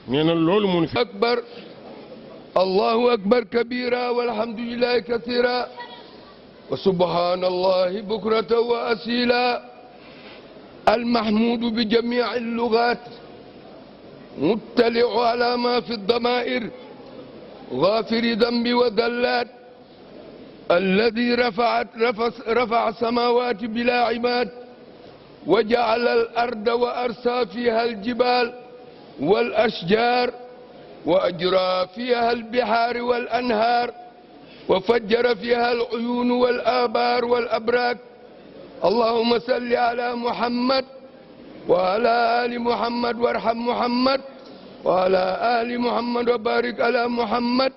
nee na loolu moo fi akbar allahu akbar kabira walhamdulillahi kathira wa subhanallahi bukratan wa asila المحمود بجميع اللغات مطلع على ما في الضمائر غافر ذنب وذلات الذي رفع السماوات بلا عماد وجعل الأرض وأرسى فيها الجبال والأشجار وأجرى فيها البحار والأنهار وفجر فيها العيون والآبار والأبراك اللهم صل على محمد وعلى آل محمد وارحم محمد وعلى آل محمد وبارك على محمد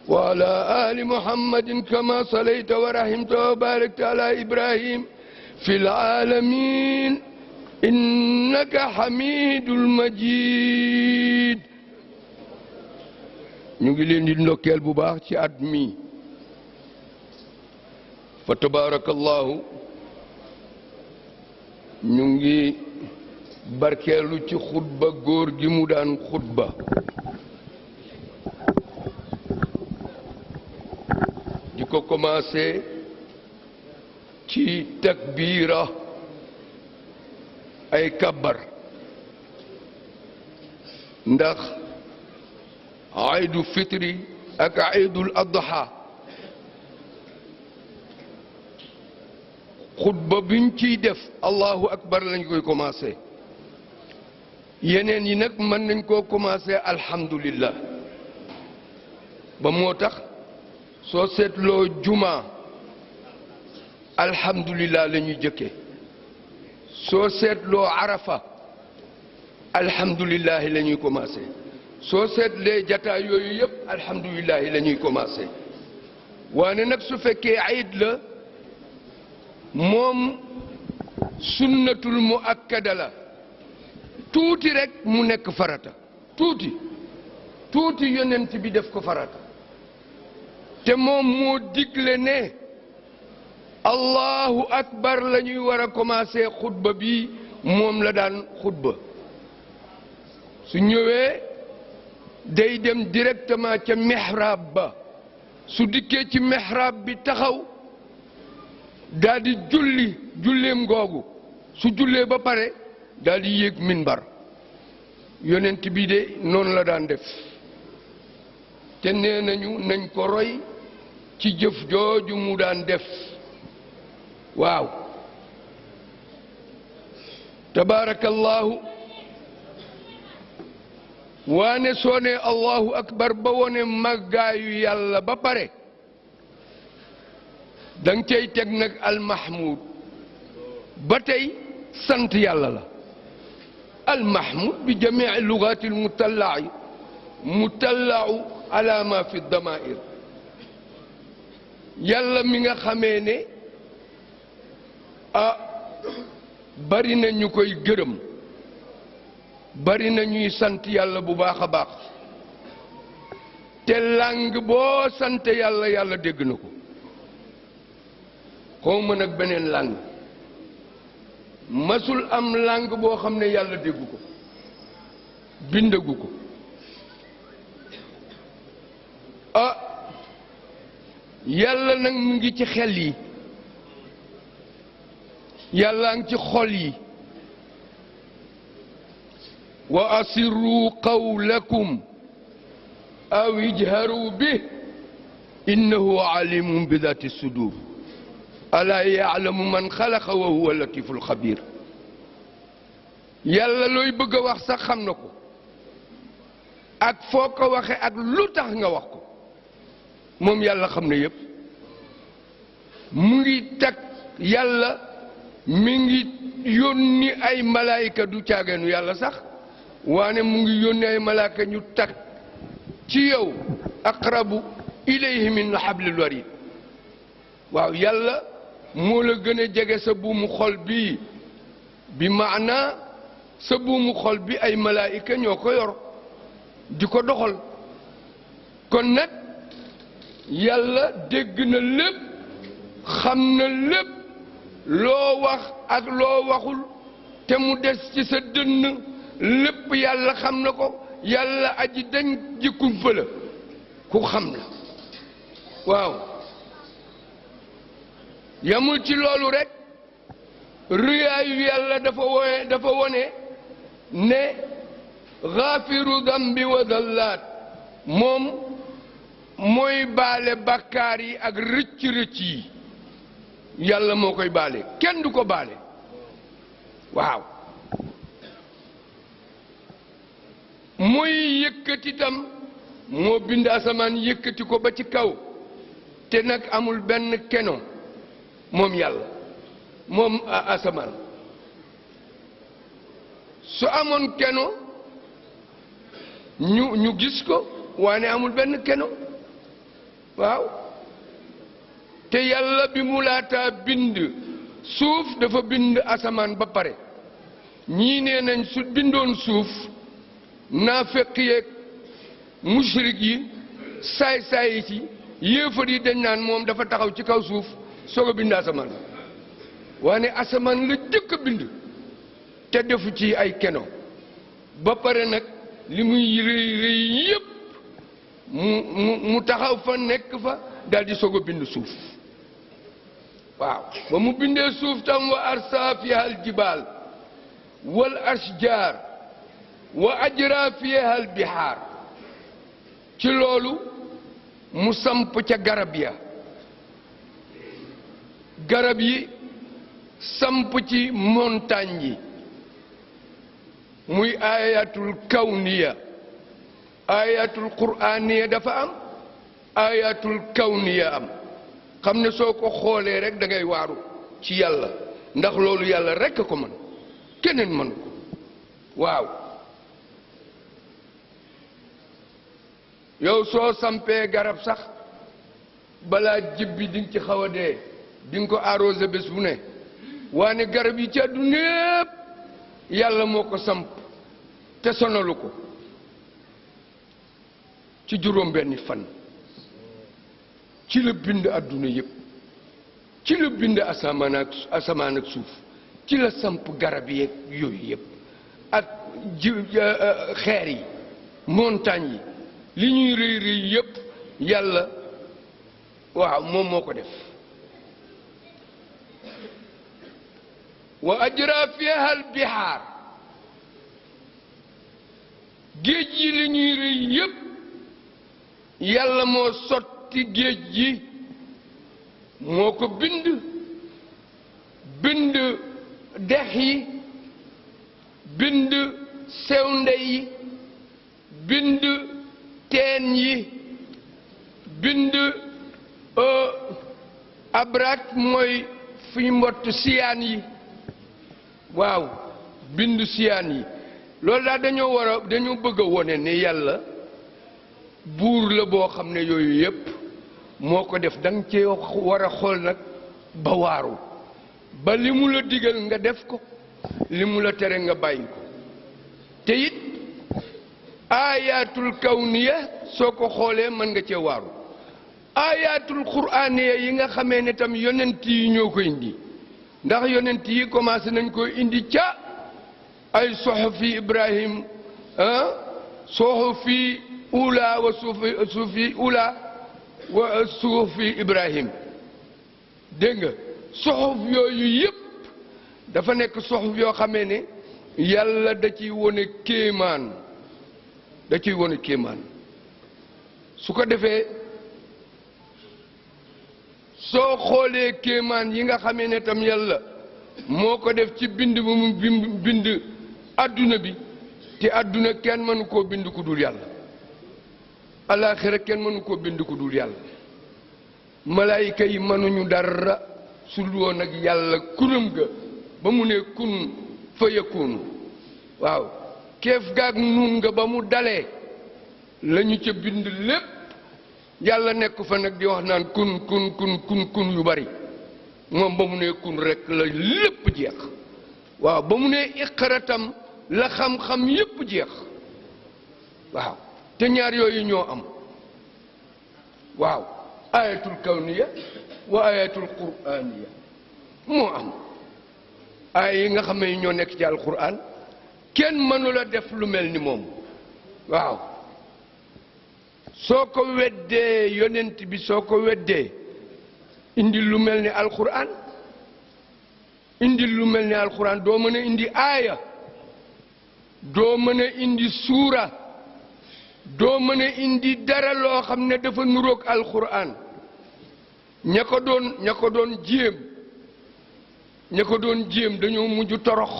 وعلى آل محمد كما صليت ورحمت وباركت على إبراهيم في العالمين إنك حميد المجيد. ñu ngi leen di ndokkeel bu baax ci at mi fa tabarakallahu ñu ngi barkeelu ci xutba góor gi mu daan xutba di ko commencé ci takbira ay kabbar ndax aydu fitri ak aydul adha xutba biñ ciy def allahu akbar lañ koy commencé yeneen yi nag mën nañ koo commencé alhamdulillah ba moo tax soo seetloo juma alhamdulillah la ñuy jëkke soo seetloo arafa alhamdulillah la ñuy commencé soo seetlee jataay yooyu yëpp alhamdulillah la ñuy commencé waane nag su fekkee ayid la moom sunnatul muakkada la tuuti rek mu nekk farata tuuti yonent bi def ko farata te moom moo digle ne allahu akbar la ñuy war a commencé xutba bi moom la daan xutba su ñëwee day dem directement ca mihrab ba su dikkee ci mihrab bi taxaw daal di julleem googu su jullee ba pare daal di yéeg minbar yonent bi de noonu la daan def te nee nañu nañ ko roy ci jëf jooju mu daan def waaw tabarakallahu waane soo ne allahu akbar ba wone màggaayu yàlla ba pare danga cay teg nag almahmud ba tey sant yàlla la almahmud bi jamii lugati almutallai mutallau ala ma fi damair yàlla mi nga xamee ne bari na ñu koy gërëm bari na ñuy sant yàlla bu baax a baax te làng boo sant yàlla yàlla dégg na ko xaw ma nag beneen làng masul am làng boo xam ne yàlla déggu ko bindagu ko yàlla nag mu ngi ci xel yi yàlla ngi ci xol yi wa asirru qawlakum aw ijharu bih innahu alimun bi dati sudur ala yaalamu man xalaqa wa huwa latiful xabir yàlla looy bëgg a wax sax xam na ko ak foo ko waxe ak lu tax nga wax ko moom yàlla xam na yépp mu ngi tag yàlla mi ngi yónni ay malaayika du caageenu yàlla sax waane mu ngi yónni ay malaayika ñu tag ci yow aqrabu ilayhi min hablil warid waaw yàlla moo la gën a jege sa buumu xol bi bi maana sa buumu xol bi ay malaayika ñoo ko yor di ko doxal kon nag yàlla dégg na lépp xam na lépp loo wax ak loo waxul te mu des ci sa dënn lépp yàlla xam na ko yàlla aji dañ ji kumpa la ku xam la waaw yamul ci loolu rek rëyaayu yàlla dafa wone ne gaafiru dambi wa dallaat moom mooy baale bàkkaar yi ak rëcc-rëcc yi yàlla moo koy baale kenn du ko baale waaw mooy yëkkati tam moo bind asamaan yëkkati ko ba ci kaw te nag amul benn keno moom yàlla moom asamaan su amoon keno ñu gis ko waane amul benn keno waaw te yàlla bi mu laataa bind suuf dafa bind asamaan ba pare ñii nee nañ su bindoon suuf naafeq yeeg mushrik yi saay-saay yi ci yéefar yi dañ naan moom dafa taxaw ci kaw suuf soog a bind asamaan waane asamaan la jëkk a bind te defu ci ay keno ba pare nag li muy rëy rëy yépp mu taxaw fa nekk fa daldi soog a bind suuf waaw ba mu bindee suuf tam wa arsa fiha al jibaal wal ashjaar wa ajra fiha al bihaar ci loolu mu samp ca garab ya garab yi samp ci montagne yi muy ayatul kawniya ayatul qur'aniya dafa am ayatul kawniya am xam ne soo ko xoolee rek da ngay waaru ci yàlla ndax loolu yàlla rekk ko mën keneen mën ko waaw yow soo sampee garab sax balaa jibbi di nga ci xaw a dee di nga ko arrosé bés bu ne waane garab yi ci àdduna yépp yàlla moo ko samp te sonalu ko ci juróom benni fan ci la bind àdduna yépp ci la bind asamaan ak suuf ci la samp garab yeeg yooyu yépp ak xeer yi montagne yi li ñuy rëy rëy yépp yàlla waaw moom moo ko def wa ajra fiha al bihaar géej yi li ñuy rëy yépp yàlla moo sotti géej gi moo ko bind dex yi bind sewnde yi bind teen yi bind abrak mooy fi mbott siyaan yi waaw bind siyaan yi loolu daal dañoo bëgg a wone ne yàlla buur la boo xam ne yooyu yépp moo ko def danga cee war a xool nag ba waaru ba li mu la digal nga def ko li mu la tere nga bàyyi ko te it ayatul kawniya soo ko xoolee mën nga cee waaru ayatul qur'aniya yi nga xamee ne tam yonent yi ñoo ko indi ndax yonent yi commencé nañ ko indi ca ay suhufi Ibrahim suhufi ula wa suhufi ula wa suhufi Ibrahim dégg nga suhuf yooyu yépp dafa nekk suhuf yoo xamee ne yàlla da ciy wone kéemaan su ko defee soo xoolee kéemaan yi nga xamee ne tam yàlla moo ko def ci bind bu mu bind adduna bi te adduna kenn mënu koo bind ku dul yàlla alaaxira kenn mënu koo bind ku dul yàlla malaayika yi mënuñu dara su dul woon ak yàlla kuram ga ba mu ne kun fa yakunu waaw keef gaag nuun nga ba mu dalee lañu ca bind lépp yàlla nekk fa nag di wax naan kun yu bari moom ba mu ne kun rekk la lépp jeex waaw ba mu ne iqratam la xam-xam yépp jeex waaw te ñaar yooyu ñoo am waaw ayatul kawniya wa ayatul qur'aniya moo am ay yi nga xam ne ñoo nekk ci alquran kenn mënula def lu mel ni moom waaw soo ko weddee yonent bi soo ko weddee indi lu mel ni alquran indi lu mel ni alquran doo mën a indi aaya doo mën a indi suura doo mën a indi dara loo xam ne dafa nuroog alquran ña ko doon jéem dañoo mujj torox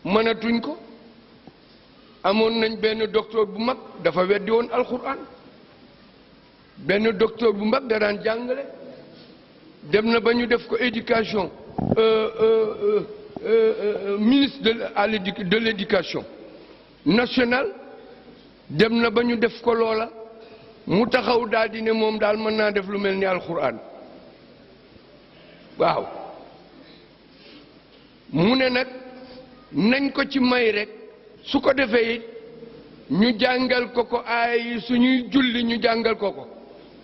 mënatuñ ko amoon nañ benn docteur bu mag dafa weddi woon alquran benn docteur bu mag da daan jàngale dem na ba ñu def ko éducation ministre de l'éducation nationale dem na ba ñu def ko loola mu taxaw daal di ne moom daal mën naa def lu mel ni alquran waaw mu ne nag nañ ko ci may rek su ko defee it ñu jàngal ko ko ay suñuy julli ñu jàngal ko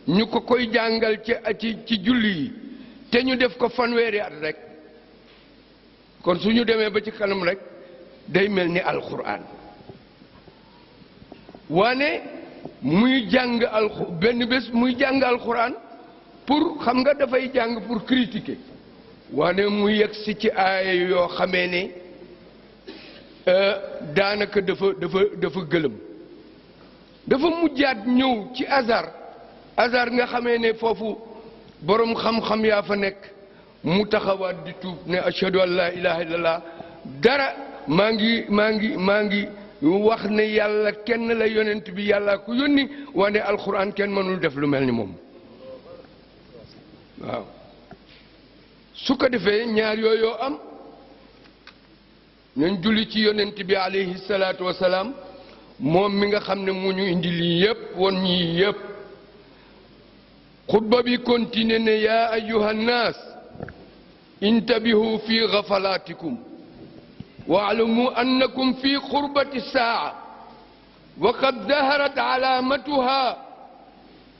ñu ko koy jàngal ci julli yi te ñu def ko fanweeri at rek kon suñu demee ba ci kanam rek day mel ni alquran waane muy jàng benn bés muy jàng alquran pour xam nga dafay jàng pour critiquer waane mu yegsi ci aaya yoo xamee ne daanaka dafa gëlëm dafa mujjaat ñëw ci Azhar nga xamee ne foofu boroom xam-xam yaa fa nekk mu taxawaat di tuub ne ashhadu an la ilaha illallah dara maa ngi wax ne yàlla kenn la yonent bi yàlla ku yónni waane alquran kenn mënul def lu mel ni moom waaw su ko defee ñaar yooyu am nañ julli ci yonent bi alayhi salaatu wasalaam moom mi nga xam ne mu ñu indi lii yépp won ñii yépp xutba bi continue ne yaa ayyuha nnaas intabihu fi gafalaatikum waalamu annakum fi qurbati saa wa qad daharat alaamatuha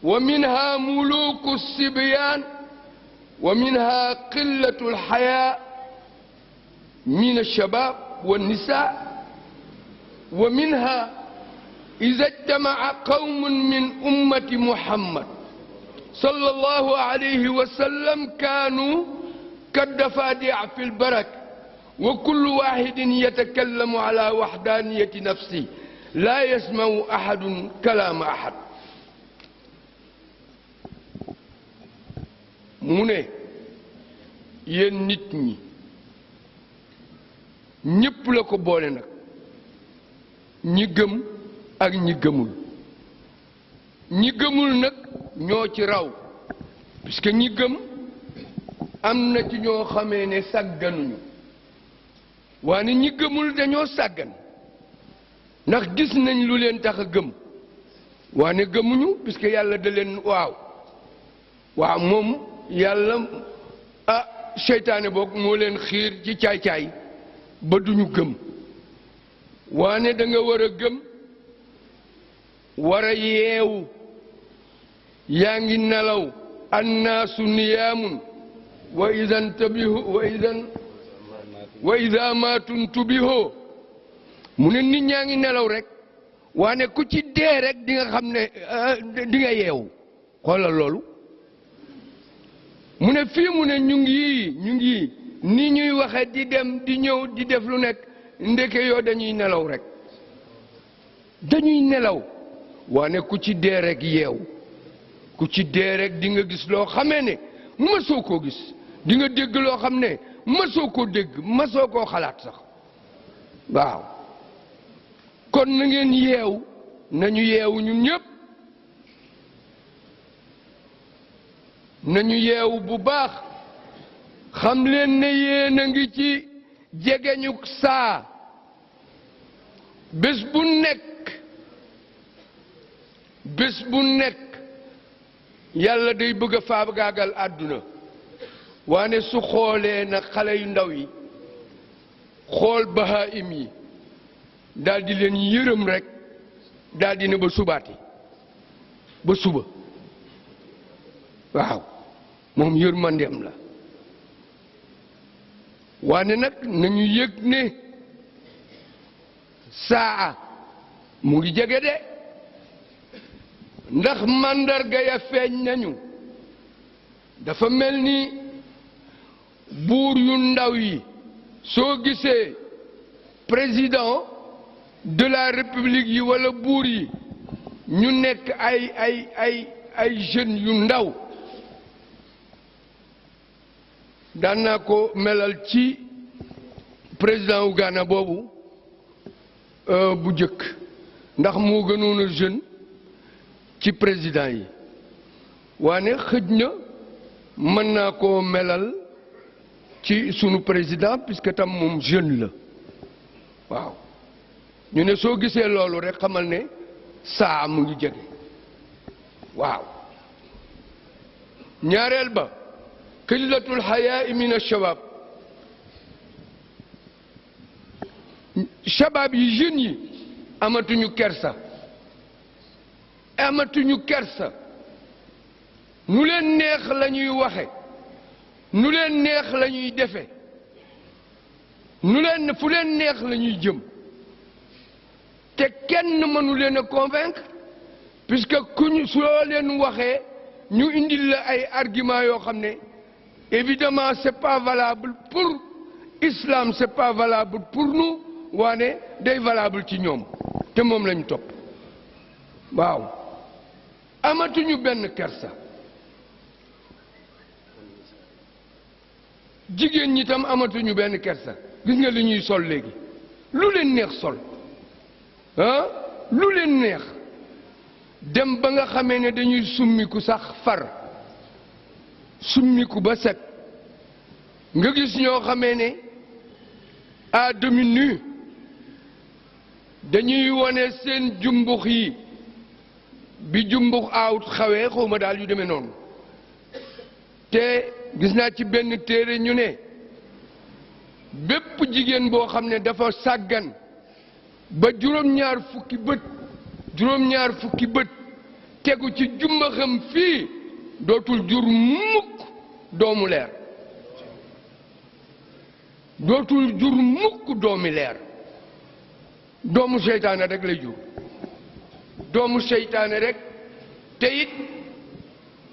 wa minha muluku sibyaan wa minha qillatu alxayaa min alshabab والنساء ومنها إذا اجتمع قوم من أمة محمد صلى الله عليه وسلم كانوا كالضفادع في البرك وكل واحد يتكلم على وحدانية نفسه لا يسمع أحد كلام أحد mu ne yéen nit ñi ñépp la ko boole nag ñi gëm ak ñi gëmul nag ñoo ci raw puisque ñi gëm am na ci ñoo xamee ne sàgganuñu waane ñi gëmul dañoo sàggan ndax gis nañ lu leen tax a gëm waane gëmuñu puisque yàlla da leen waaw moom yàlla seytaane boog moo leen xiir ci caay-caay ba duñu gëm waane da nga war a gëm war a yeewu yaa ngi nelaw annaasu niyaamun wa idan maatun tubihoo mu ne nit ñaa ngi nelaw rek waane ku ci dee rek di nga xam ne di nga yeewu xoolal loolu mu ne fii mu ne ñu ngi ni ñuy waxe di dem di ñëw di def lu nekk ndeke yoo dañuy nelaw rek dañuy nelaw waane ku ci dee rek yeew ku ci dee rek di nga gis loo xamee ne mësoo koo gis di nga dégg loo xam ne mësoo koo dégg mësoo koo xalaat sax waaw kon na ngeen yeew nañu yeewu ñun ñépp nañu yeewu bu baax xam leen ne yéen a ngi ci jegeñu saa bés bu nekk yàlla day bëgg a faagaagal àdduna waane su xoolee na xale yu ndaw yi xool bahaim yi daldi leen yërëm rek daldi ne ba subaati ba suba waaw moom yërmandeem la waane nag nañu yëg ne saa mu ngi jege de ndax màndarga ya feeñ nañu dafa mel ni buur yu ndaw yi soo gisee président de la république yi wala buur yi ñu nekk ay jeunes yu ndaw daan naa ko melal ci président wu Ghana boobu bu jëkk ndax moo gënoon a jeune ci président yi waane xëj na mën naa koo melal ci sunu président puisque tam moom jeune la waaw ñu ne soo gisee loolu rek xamal ne saa mu ngi jege waaw ñaareel ba qillatul hayaa min ash-shabaab shabaab yi jeunes yi amatuñu kersa nu leen neex la ñuy waxe nu leen neex la ñuy defe fu leen neex la ñuy jëm te kenn mënu leen a convaincre puisque kuñ soo leen waxee ñu indil la ay arguments yoo xam ne évidemment c'est pas valable pour islam, c'est pas valable pour nous waane day valable ci ñoom te moom lañu topp waaw amatuñu benn kersa jigéen ñi tam amatuñu benn kersa gis nga li ñuy sol léegi lu leen neex sol lu leen neex dem ba nga xamee ne dañuy summiku sax far summiku ba set nga gis ñoo xamee ne à demi nu dañuy wone seen jumbux yi bi jumbux aawut xawee xawma daal yu demee noonu te gis naa ci benn téere ñu ne bépp jigéen boo xam ne dafa sàggan ba juróom-ñaar fukki bët tegu ci jumbaxam fii dootul jur mukk doomu leer doomu seytaane rek lay jur doomu seytaane rek te it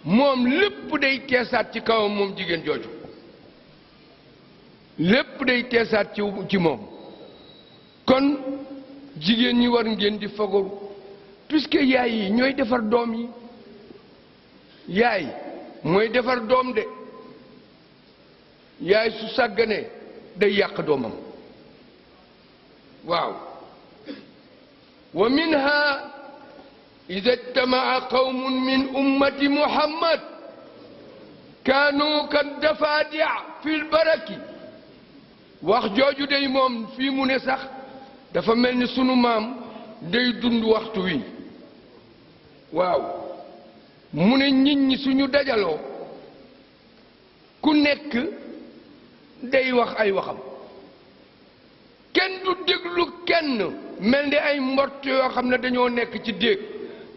moom lépp day teesaat ci kawam moom jigéen jooju lépp day teesaat ci moom kon jigéen ñi war ngeen di fagaru puisque yaay yi ñooy defar doom yi yaay mooy defar doom de yaay su sàgganee day yàq doomam waaw wa minha ida ijtamaca qawmun min ummati muhammad kaanu kaddafaadic fi lbaraki wax jooju day moom fii mu ne sax dafa mel ni sunu maam day dund waxtu wi waaw mu ne nit ñi suñu dajaloo ku nekk day wax ay waxam kenn du déglu kenn mel ni ay mbott yoo xam ne dañoo nekk ci déeg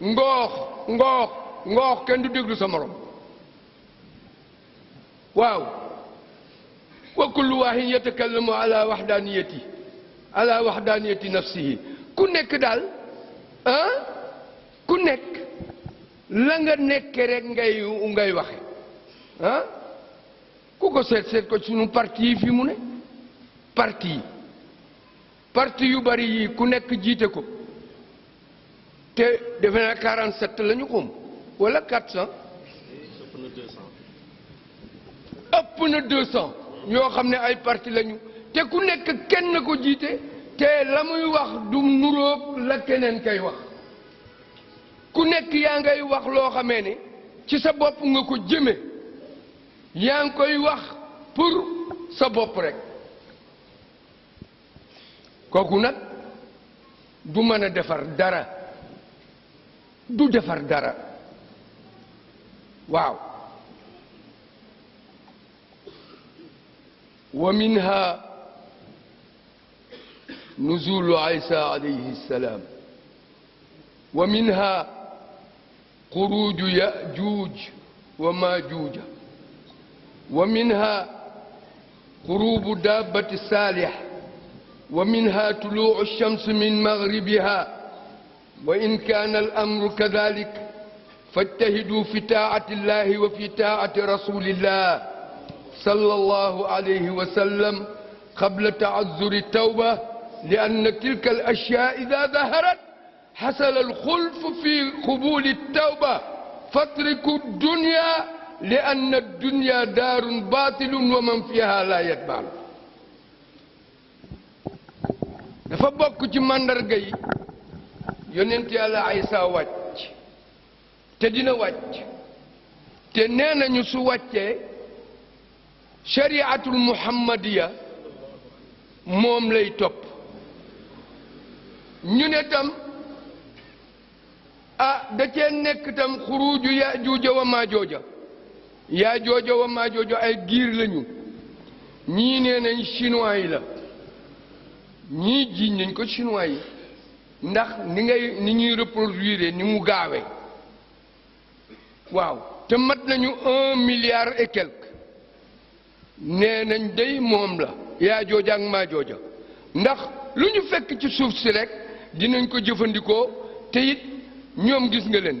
ngoox kenn du déglu sa morom waaw wa kullu waahidin yatakallamu ala wahdaniyati nafsihi ku nekk daal ku nekk la nga nekke rek ngay waxe ku ko seet ko sunu parti yi fi mu ne parti yu bari yi ku nekk jiite ko te defe naa 47 la ñu xum wala 400 ëpp na 200 ñoo xam ne ay parti lañu te ku nekk kenn ko jiite te la muy wax du nuróog la keneen kay wax ku nekk yaa ngay wax loo xamee ne ci sa bopp nga ko jëme yaa ngi koy wax pour sa bopp rek kooku nag du mën a defar dara waaw wa minha nuzulu Isa alayhi salam wa minha xuruju Yajuuj wa Maajuuj wa minha xurubu daabati Saalih wa minha tuluucu shams min maghribiha وإن كان الأمر كذلك فاجتهدوا في طاعة الله وفي طاعة رسول الله صلى الله عليه وسلم قبل تعذر التوبة لأن تلك الأشياء إذا ظهرت حصل الخلف في قبول التوبة فاتركوا الدنيا لأن الدنيا دار باطل ومن فيها لا يتبع dafa bokk ci màndarga yi yonent yàlla Aysa wàcc te dina wàcc te nee nañu su wàccee shariatul muhammadiya moom lay topp ñu ne tam da cee nekk tam xuruuju Yaajuuja wa Maajooja Yaajuuja wa Maajooja ay giir lañu ñii nee nañ chinois yi la ñii jiiñ nañ ko chinois yi ndax ni ñuy reproduire ni mu gaawee waaw te mat nañu 1 milliard et quelque nee nañ day moom la Yaajuuja ak Maajooja ndax lu ñu fekk ci suuf si rek dinañ ko jëfandikoo te it ñoom gis nga leen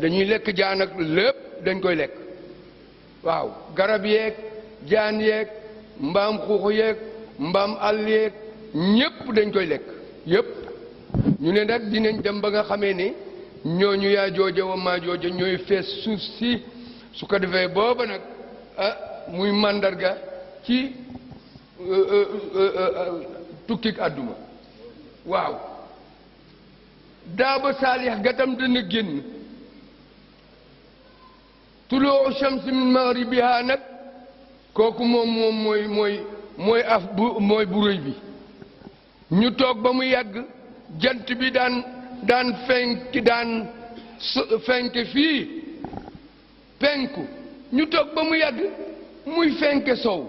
dañuy lekk jaan ak lépp dañ koy lekk waaw garab yeeg jaan yeeg mbaam xuux yeeg mbaam àll yeeg ñépp dañ koy lekk yépp ñu ne nag dinañ dem ba nga xamee ne ñooñu Yaajuuja wa Maajooja ñooy fees suuf si su ko defee booba nag muy màndarga ci tukkik àdduma waaw daaba saalix gatam dana génn tuluu shamsi min maghribiha nag kooku moom mooy bu rëy bi ñu toog ba mu yàgg jant bi daan fenk fii penku ñu toog ba mu yàgg muy fenke sow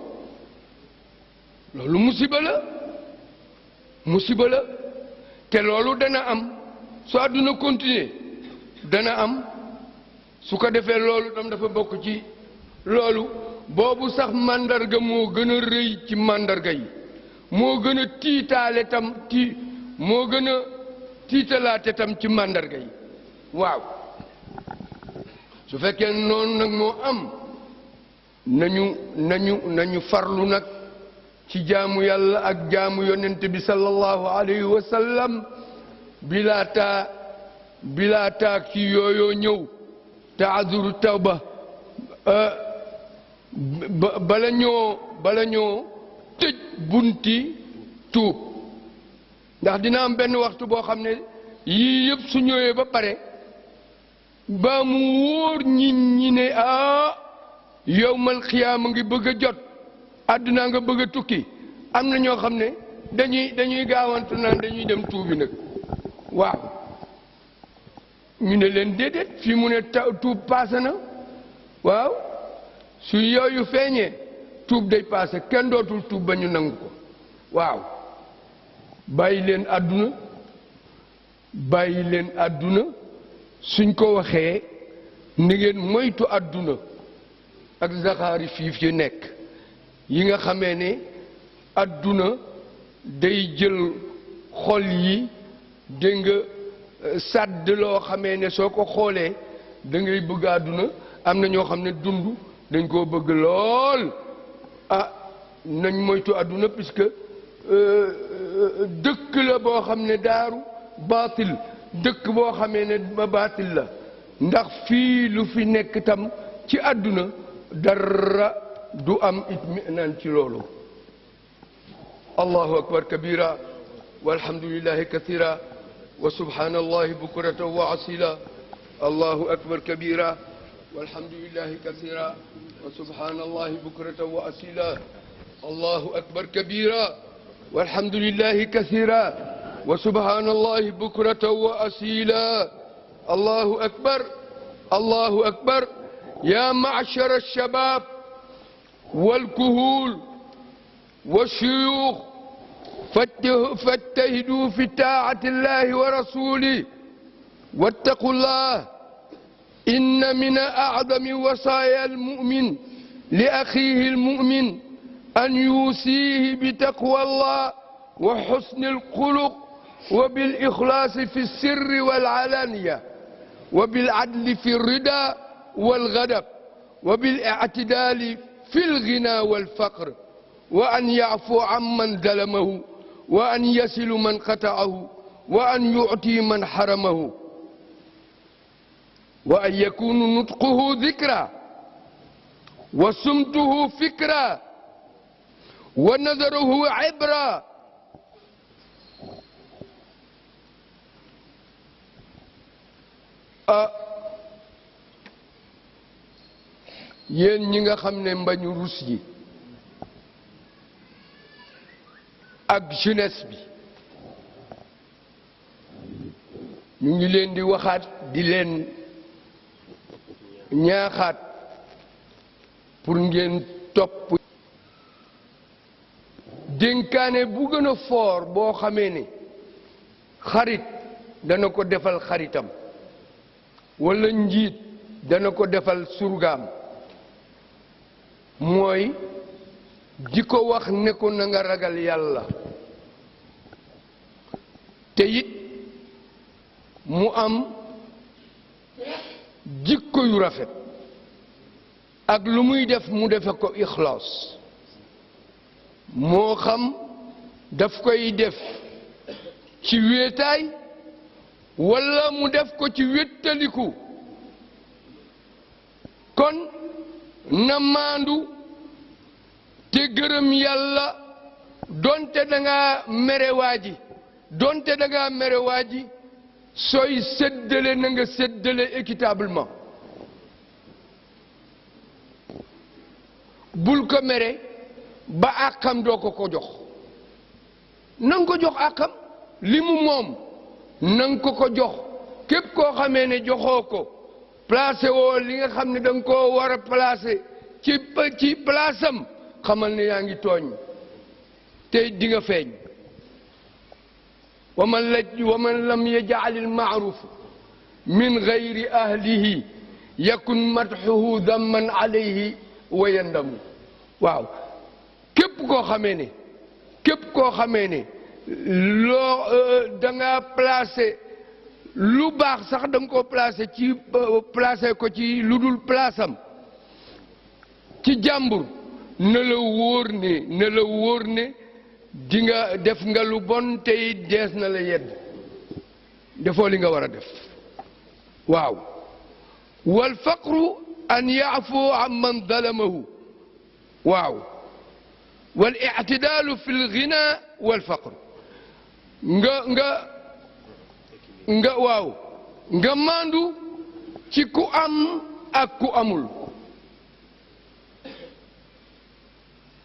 loolu musiba la te loolu dana am su àdduna continuer dana am su ko defee loolu tam dafa bokk ci loolu boobu sax màndarga moo gën a rëy ci màndarga yi moo gën a tiitaale tam moo gën a tiitalaate tam ci màndarga yi waaw su fekkee noonu nag moo am nañu farlu nag ci jaamu yàlla ak jaamu yonent bi sallallahu alayhi wa sallam bilaa taa ki yooyoo ñëw taazuru tawba bala ñoo tëj bunti tuub ndax dina am benn waxtu boo xam ne yii yëpp su ñëwee ba pare ba mu wóor ñi ne yowmal xiyaama ngi bëgg a jot àdduna nga bëgg a tukki am na ñoo xam ne dañuy gaawantu naan dañuy dem tuubi nag waaw ñu ne leen déedéet fii mu ne tuub paase na waaw su yooyu feeñee tuub day paase kenn dootul tuub ba ñu nangu ko waaw bàyyi leen àdduna suñ ko waxee ni ngeen moytu àdduna ak zaxaari fiif yi nekk yi nga xamee ne àdduna day jël xol yi dégg nga sàdd loo xamee ne soo ko xoolee da ngay bëgg àdduna am na ñoo xam ne dund dañ koo bëgg lool nañ moytu àdduna puisque dëkk la boo xam ne daaru baatil dëkk boo xamee ne ba baatil la ndax fii lu fi nekk tam ci àdduna dara du am itminaan ci loolu allahu akbar kabira walhamdulillahi kathira wa subhanallahi bukratan wa asila allahu akbar kabira walhamdulillahi kathira wa subhanallahi bukratan wa asila allahu akbar kabira walhamdulillahi kathira wa subhanallahi bukratan wa asila allahu akbar ya ma'shara alshabab والكهول والشيوخ فاجتهدوا في طاعة الله ورسوله واتقوا الله إن من أعظم وصايا المؤمن لأخيه المؤمن أن يوصيه بتقوى الله وحسن الخلق وبالإخلاص في السر والعلانية وبالعدل في الرضا والغضب وبالاعتدال في الغنى والفقر وأن يعفو عمن ظلمه وأن يصل من قطعه وأن يعطي من حرمه وأن يكون نطقه ذكرى وصمته فكرة ونظره عبرة yéen ñi nga xam ne mbañu rus yi ak jeunesse bi ñu ngi leen di waxaat di leen ñaaxaat pour ngeen topp dénkaane bu gën a foor boo xamee ne xarit dana ko defal xaritam walla njiit dana ko defal surgaam mooy di ko wax ne ko na nga ragal yàlla te it mu am jikko yu rafet ak lu muy def mu defe ko ixlaas moo xam daf koy def ci wéetaay walla mu def ko ci wéttaliku kon na maandu te gërëm yàlla donte danga mere waaji donte danga mere waaji sooy séddale na nga séddale équitablement bul ko mere ba àqam doo ko jox nanga ko jox àqam li mu moom nanga ko jox képp koo xamee ne joxoo ko placé woo li nga xam ne danga koo war a placé ci place am xamal ne yaa ngi tooñ te di nga feeñ wa man lam yaj'al al ma'ruf min ghayri ahlihi yakun madhuhu damman alayhi wa yandamu waaw képp koo xamee ne loo da nga placé lu baax sax da nga ko placé ko ci lu dul place am ci jàmbur na la wóor ne di nga def nga lu bon tey dees na la yedd defoo li nga war a def waaw wal faqru an ya'fu amman zalamahu waaw wal i'tidalu fil ghina wal faqr nga maandu ci ku am ak ku amul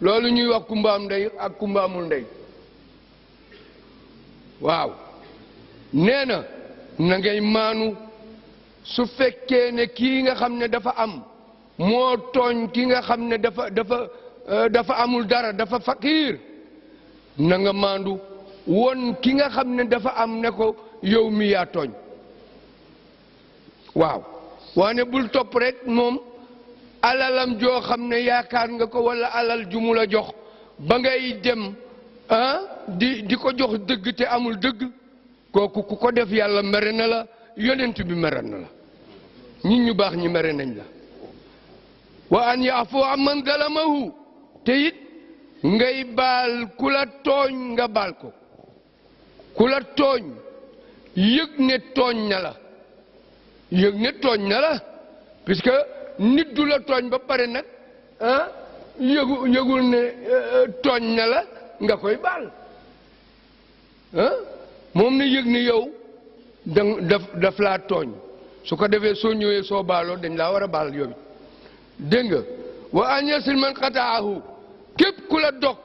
loolu ñuy wax kumba am ndey ak kumba amul ndey waaw nee na ngay maanu su fekkee ne kii nga xam ne dafa am moo tooñ ki nga xam ne dafa amul dara dafa fakiir na nga maandu won ki nga xam ne dafa am ne ko yow mi yaa tooñ waaw waane bul topp rek moom alalam joo xam ne yaakaar nga ko walla alal ju mu la jox ba ngay dem di ko jox dëgg te amul dëgg kooku ku ko def yàlla mere na la yonent bi mere na la nit ñu baax ñi mere nañ la wa an ya'fu amman zalamahu te it ngay baal ku la tooñ nga baal ko ku la tooñ yëg ne tooñ na la puisque nit du la tooñ ba pare nag yëgul ne tooñ na la nga koy baal moom na yëg ne yow daf laa tooñ su ko defee soo ñëwee soo baaloo dañ laa war a baal yow dégg nga wa an yasil man qata'ahu képp ku la dog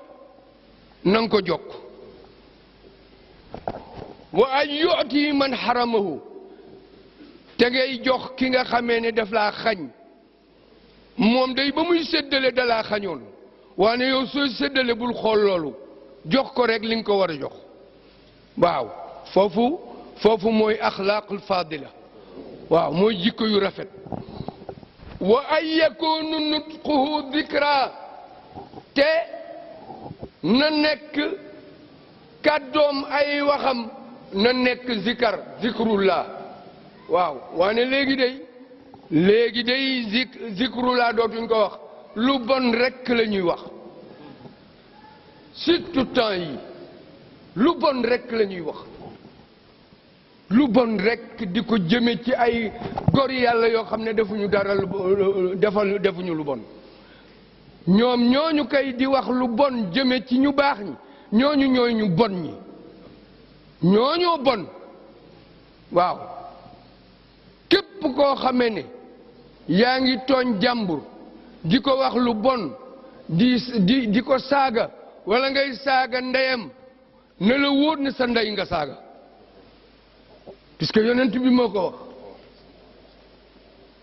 nanga ko jokk wa an yu'ti man haramahu te ngay jox ki nga xamee ne daf laa xañ moom day ba muy séddale da laa xañoon waane yow soo séddale bul xool loolu jox ko rek li nga ko war a jox waaw foofu mooy axlaaqul fadila waaw mooy jikko yu rafet wa an yakunu nutquhu dhikra te na nekk kàddoom ay waxam na nekk zikar zikrullah waaw waane léegi day zikrullah dootuñ ko wax lu bon rekk la ñuy wax surtout temps yi lu bon rekk la ñuy wax lu bon rekk di ko jëme ci ay góor yàlla yoo xam ne defuñu dara defuñu lu bon ñoom ñooñu kay di wax lu bon jëme ci ñu baax ñi ñooñu ñooy ñu bon ñi ñooñoo bon waaw képp koo xamee ne yaa ngi tooñ jàmbur di ko wax lu bon di ko saaga wala ngay saaga ndeyam ne la wóor ne sa ndey nga saaga puisque yonent bi moo ko wax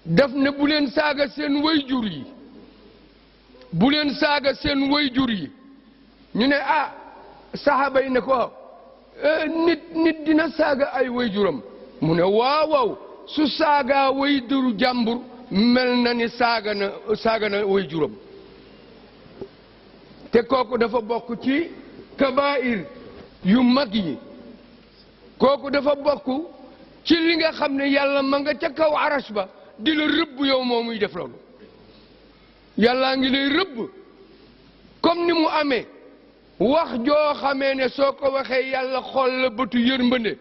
daf ne bu leen saaga seen wayjur yi bu leen saaga seen wayjur yi ñu ne saxaaba yi ne ko nit dina saaga ay wayjuram mu ne waaw su saagaa wayjuru jàmbur mel na ni saaga na wayjuram te kooku dafa bokk ci kabaa'ir yu mag yi kooku dafa bokk ci li nga xam ne yàlla ma nga ca kaw arash ba di la rëbb yow moo muy def loolu yàllaa ngi lay rëbb comme ni mu amee wax joo xamee ne soo ko waxee yàlla xool la bëtu yërmande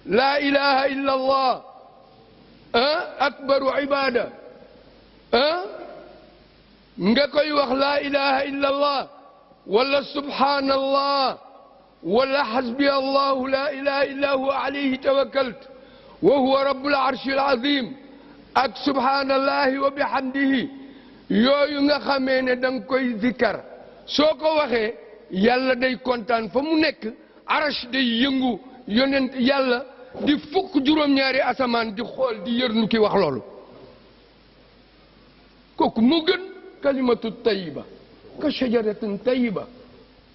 laa ilaha illa allah akbaru ibada nga koy wax laa ilaha illa allah wala subhanallah wala hasbi allahu laa ilaha illa huwa alayhi tawakkalt wa huwa rabbul arshil azim ak subhanallahi wa bihamdihi yooyu nga xamee ne danga koy zikkar soo ko waxee yàlla day kontaan fa mu nekk arash day yëngu yonent yàlla di fukk juróom-ñaari asamaan di xool di yërnu ki wax loolu kooku mu gën kalimatu tayiba ka shajaratin tayiba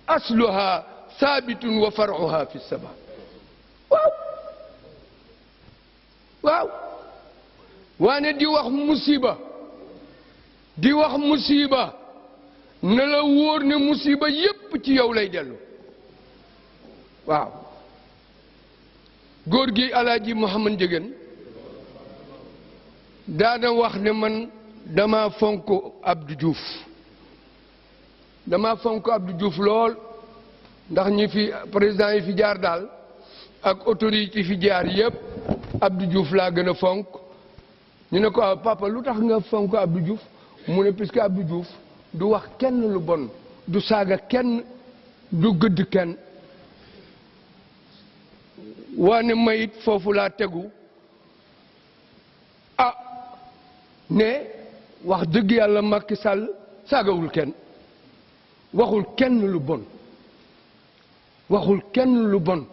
asluha saabitun wa faruha fi sama waaw waane di wax musiba na la wóor ne musiba yépp ci yow lay dellu waaw góor gi alaaji Muhammad Njëgeen daana wax ne man dama fonk Abdou Diouf lool ndax ñi fi président yi fi jaar daal ak autorité yi fi jaar yépp Abdou Diouf laa gën a fonk ñu ne ko papa lu tax nga fonk Abdou Diouf mu ne puisque Abdou Diouf du wax kenn lu bon du saaga kenn du gëdd kenn waane mayit foofu laa tegu ne wax dëgg yàlla Macky Sall saagawul kenn waxul kenn lu bon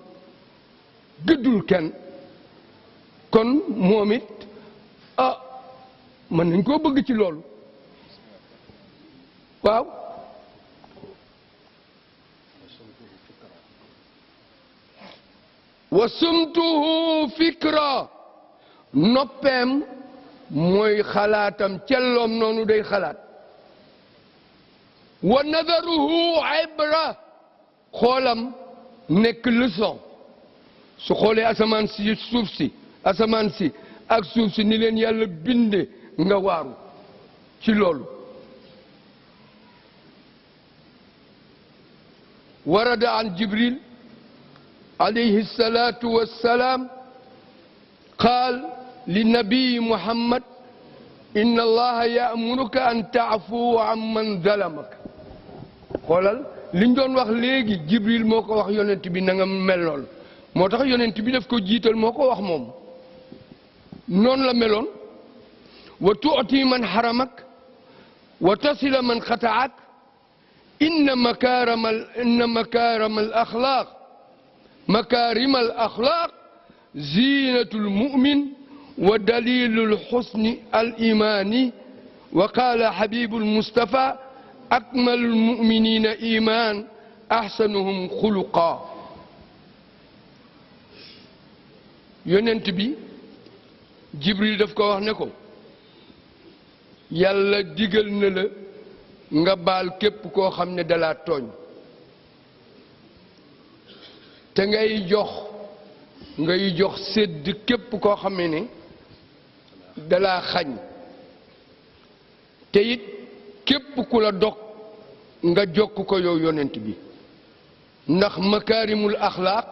gëddul kenn kon moom it mën nañ koo bëgg ci loolu waaw wa sumtuhu fikra noppeem mooy xalaatam celloom noonu day xalaat wa nadaruhu ibra xoolam nekk leçon su xoolee asamaan si ak suuf si ni leen yàlla binde nga waaru ci loolu warada an Jibril عليه الصلاة والسلام قال للنبي محمد إن الله يأمرك أن تعفو عمن ظلمك xoolal liñ doon wax léegi Jibril moo ko wax yonent bi na nga meloon moo tax yonent bi daf ko jiital moo ko wax moom noonu la meloon wa tu'ti man haramak wa tasila man xataak inna makaarimal axlaaq مكارم الأخلاق زينة المؤمن ودليل الحسن الإيماني وقال حبيب المصطفى أكمل المؤمنين إيمان أحسنهم خلقا yonent bi Jibril daf ko wax ne ko yàlla digal na la nga baal képp koo xam ne dalaa tooñ te ngay jox ngay jox sédd képp koo xamee ne dalaa xañ te it képp ku la dog nga jokk ko yow yonent bi ndax makaarimul axlaaq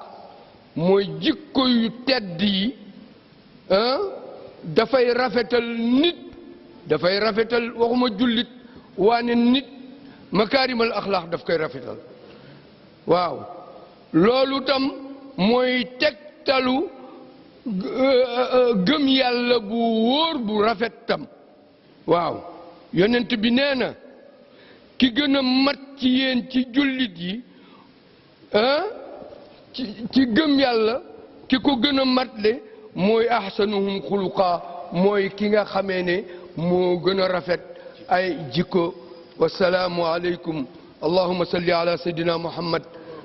mooy jikko yu tedd yi dafay rafetal nit dafay rafetal waxuma jullit waane nit makaarimul axlaaq daf koy rafetal waaw loolu tam mooy tegtalu gëm yàlla bu wóor bu rafet tam waaw yonent bi nee na ki gën a mat ci yéen ci jullit yi ci gëm yàlla ki ko gën a matle mooy ahsanuhum xuluqa mooy ki nga xamee ne moo gën a rafet ay jikko wasalaamu aleykum allahumma salli ala sayyidina muhammad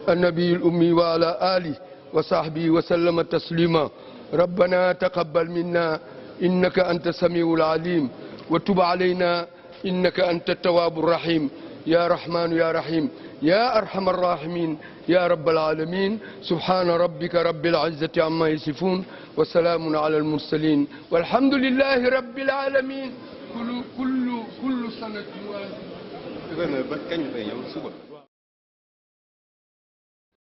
النبي الأمي وعلى آله وصحبه وسلم تسليما ربنا تقبل منا إنك أنت السميع العليم وتب علينا إنك أنت التواب الرحيم يا رحمن يا رحيم يا أرحم الراحمين يا رب العالمين سبحان ربك رب العزة عما يصفون وسلام على المرسلين والحمد لله رب العالمين كل سنة